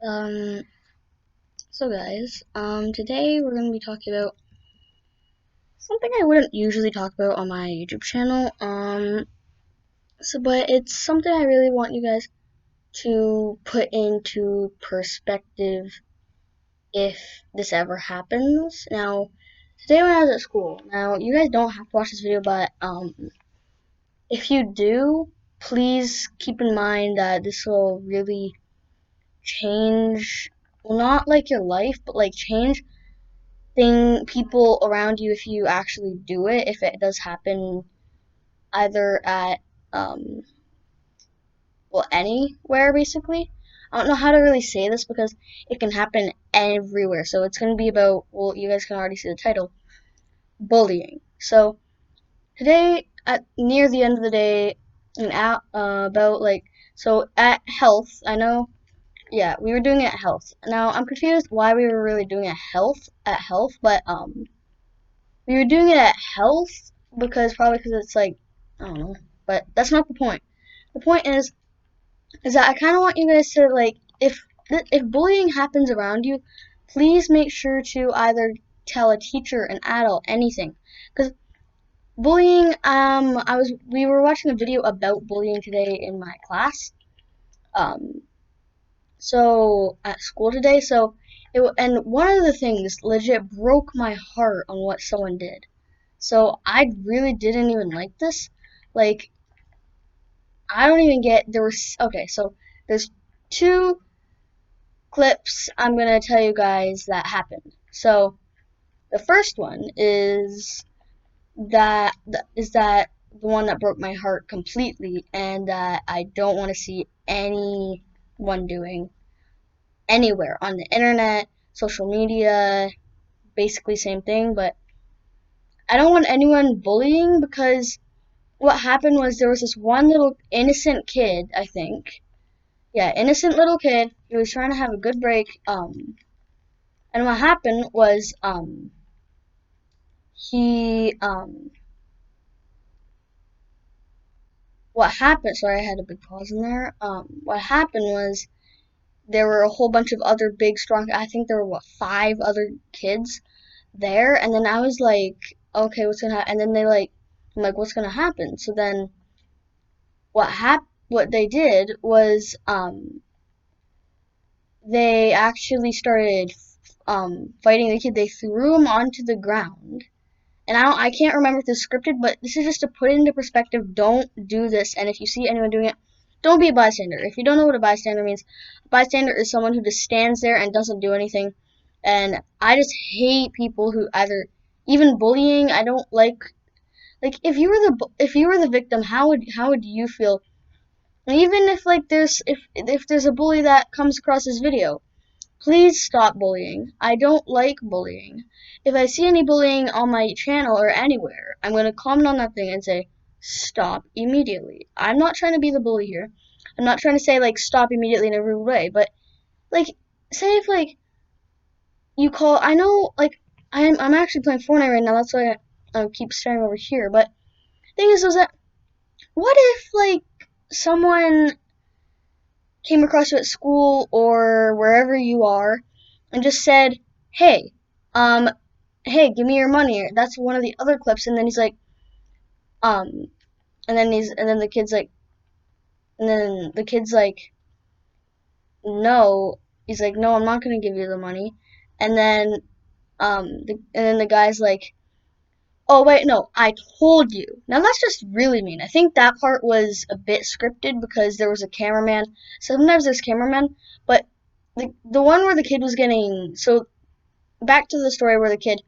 Um, so guys, today we're gonna be talking about something I wouldn't usually talk about on my YouTube channel. But it's something I really want you guys to put into perspective if this ever happens. Now, today when I was at school, now you guys don't have to watch this video, but if you do, please keep in mind that this will really change, well, not like your life, but like change people around you if you actually do it, if it does happen either at um anywhere basically. I don't know how to really say this because it can happen everywhere. So it's going to be about, well, you guys can already see the title, bullying. So today at near the end of the day and out about like, so at health, I know, yeah, we were doing it at health. Now I'm confused why we were really doing it at health, but we were doing it at health probably because it's like, I don't know, but that's not the point. The point is that I kind of want you guys to like, if bullying happens around you, please make sure to either tell a teacher, an adult, anything, because bullying. We were watching a video about bullying today in my class. Um, so at school today, and one of the things legit broke my heart on what someone did. So I really didn't even like this. Like, I don't even get, okay, so there's two clips I'm gonna tell you guys that happened. So the first one is that the one that broke my heart completely, and that I don't want to see anyone doing anywhere on the internet, social media, basically same thing, but I don't want anyone bullying because what happened was there was this one little innocent kid, I think. Yeah, innocent little kid. He was trying to have a good break. And what happened was, he, what happened, sorry, I had a big pause in there. What happened was there were a whole bunch of other big, strong, I think there were, five other kids there. And then I was like, okay, what's gonna happen? And then I'm like, what's gonna happen? So then what they did was, they actually started fighting the kid. They threw him onto the ground, and I can't remember if this is scripted, but this is just to put it into perspective. Don't do this, and if you see anyone doing it, don't be a bystander. If you don't know what a bystander means, a bystander is someone who just stands there and doesn't do anything. And I just hate people who either, even bullying. I don't like if you were the victim, how would you feel? And even if like if there's a bully that comes across this video, please stop bullying. I don't like bullying. If I see any bullying on my channel or anywhere, I'm going to comment on that thing and say, stop immediately. I'm not trying to be the bully here. I'm not trying to say, like, stop immediately in a rude way, but, like, say if, like, you call, I know, like, I'm actually playing Fortnite right now, that's why I keep staring over here, but thing is that, what if, like, someone came across you at school or wherever you are and just said, hey, um, hey, give me your money. That's one of the other clips. And then he's like, um, and then the kid's like, and then the kid's like, no. He's like, no, I'm not gonna give you the money. And then, and then the guy's like, oh wait, no, I told you. Now that's just really mean. I think that part was a bit scripted because there was a cameraman. Sometimes there's cameramen, but the one where the kid was getting, so back to the story where the kid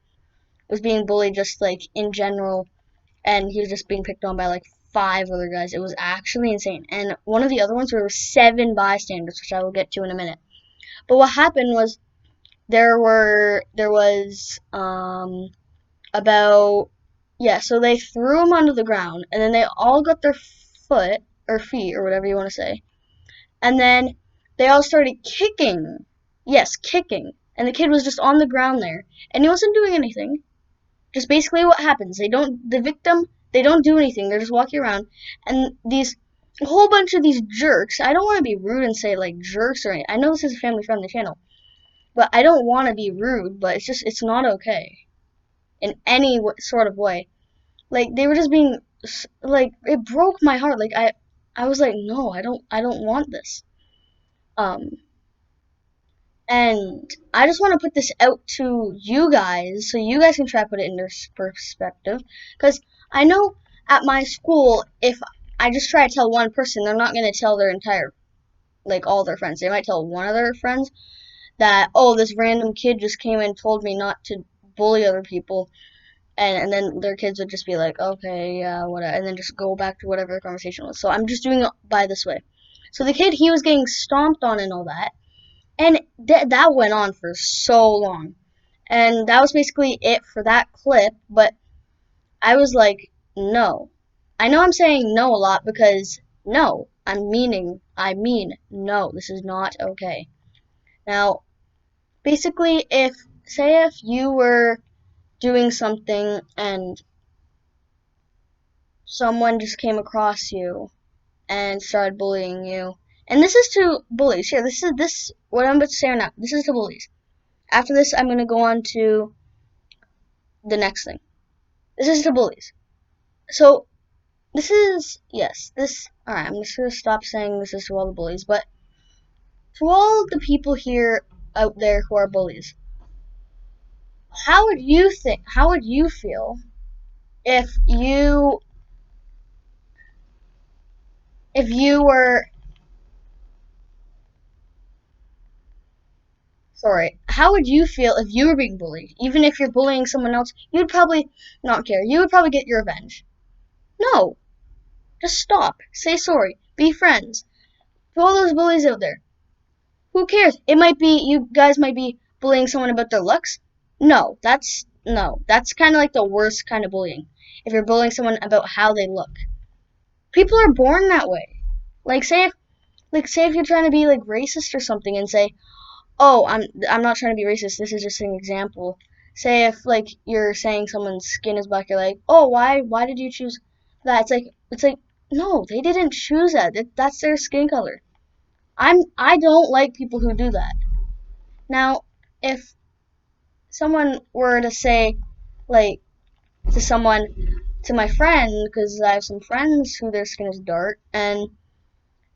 was being bullied just like in general, and he was just being picked on by like five other guys. It was actually insane. And one of the other ones, there were seven bystanders, which I will get to in a minute. But what happened was there was about, yeah, so they threw him onto the ground, and then they all got their foot or feet or whatever you want to say, and then they all started kicking. Yes, kicking. And the kid was just on the ground there, and he wasn't doing anything. Just basically what happens. The victim, they don't do anything. They're just walking around, and a whole bunch of these jerks. I don't want to be rude and say like jerks or anything. I know this is a family friendly channel, but I don't want to be rude, but it's not okay in any sort of way. Like they were just being like it broke my heart. Like I was like, no, I don't want this. Um, and I just want to put this out to you guys so you guys can try to put it in their perspective. Because I know at my school, if I just try to tell one person, they're not going to tell their entire, like all their friends. They might tell one of their friends that, oh, this random kid just came and told me not to bully other people. And then their kids would just be like, okay, yeah, whatever. And then just go back to whatever the conversation was. So I'm just doing it by this way. So the kid, he was getting stomped on and all that. And that went on for so long. And that was basically it for that clip, but I was like, no. I know I'm saying no a lot because no, I mean no, this is not okay. Now, basically say if you were doing something and someone just came across you and started bullying you. And this is to bullies. Here, this what I'm about to say right now. This is to bullies. After this, I'm gonna go on to the next thing. This is to bullies. So this is yes, this alright, I'm just gonna stop saying this is to all the bullies, but to all the people here out there who are bullies, how would you feel if you were sorry, how would you feel if you were being bullied? Even if you're bullying someone else, you'd probably not care. You would probably get your revenge. No. Just stop. Say sorry. Be friends. To all those bullies out there, who cares? It might be you guys might be bullying someone about their looks. No. That's kind of like the worst kind of bullying. If you're bullying someone about how they look, people are born that way. Like say if you're trying to be like racist or something and say, "Oh, I'm not trying to be racist. This is just an example." Say if like you're saying someone's skin is black, you're like, "Oh, why did you choose that?" It's like no, they didn't choose that. That's their skin color. I don't like people who do that. Now, if someone were to say, like, to someone, to my friend, because I have some friends who their skin is dark, and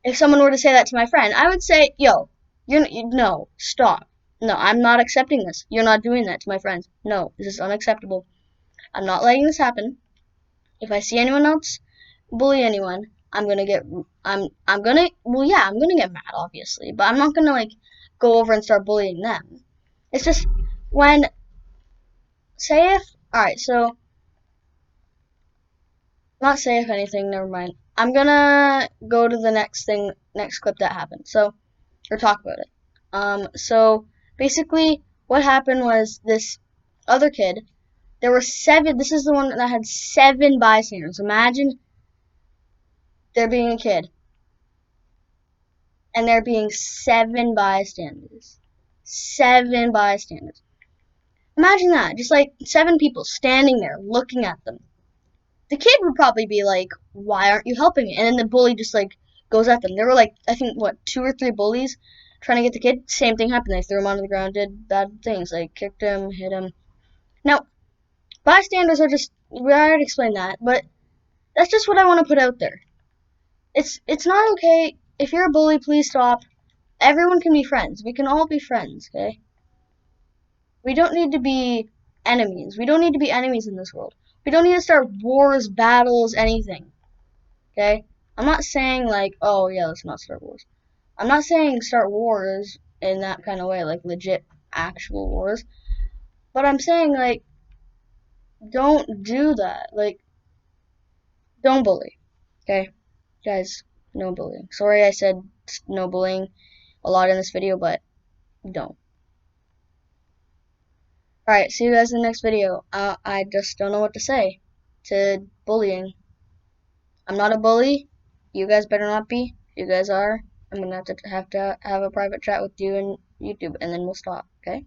if someone were to say that to my friend, I would say, yo, no, stop. No, I'm not accepting this. You're not doing that to my friends. No, this is unacceptable. I'm not letting this happen. If I see anyone else bully anyone, I'm gonna get mad, obviously, but I'm not gonna, like, go over and start bullying them. It's just when, say if, alright, so, not say if anything, never mind. I'm gonna go to the next clip that happened, so, or talk about it. So, basically, what happened was this other kid, there were 7, this is the one that had 7 bystanders. Imagine there being a kid, and there being 7 bystanders. 7 bystanders. Imagine that, just like 7 people standing there looking at them. The kid would probably be like, "Why aren't you helping me?" And then the bully just like goes at them. There were like I think what 2 or 3 bullies trying to get the kid. Same thing happened. They threw him onto the ground, did bad things like kicked him, hit him. Now bystanders are just we already explained that, but that's just what I want to put out there. It's not okay if you're a bully. Please stop. Everyone can be friends. We can all be friends. Okay. We don't need to be enemies. We don't need to be enemies in this world. We don't need to start wars, battles, anything. Okay? I'm not saying like, oh yeah, let's not start wars. I'm not saying start wars in that kind of way, like legit actual wars. But I'm saying like, don't do that. Like, don't bully. Okay? Guys, no bullying. Sorry I said no bullying a lot in this video, but don't. Alright, see you guys in the next video. I just don't know what to say to bullying. I'm not a bully. You guys better not be. If you guys are, I'm gonna have to have a private chat with you in YouTube, and then we'll stop. Okay?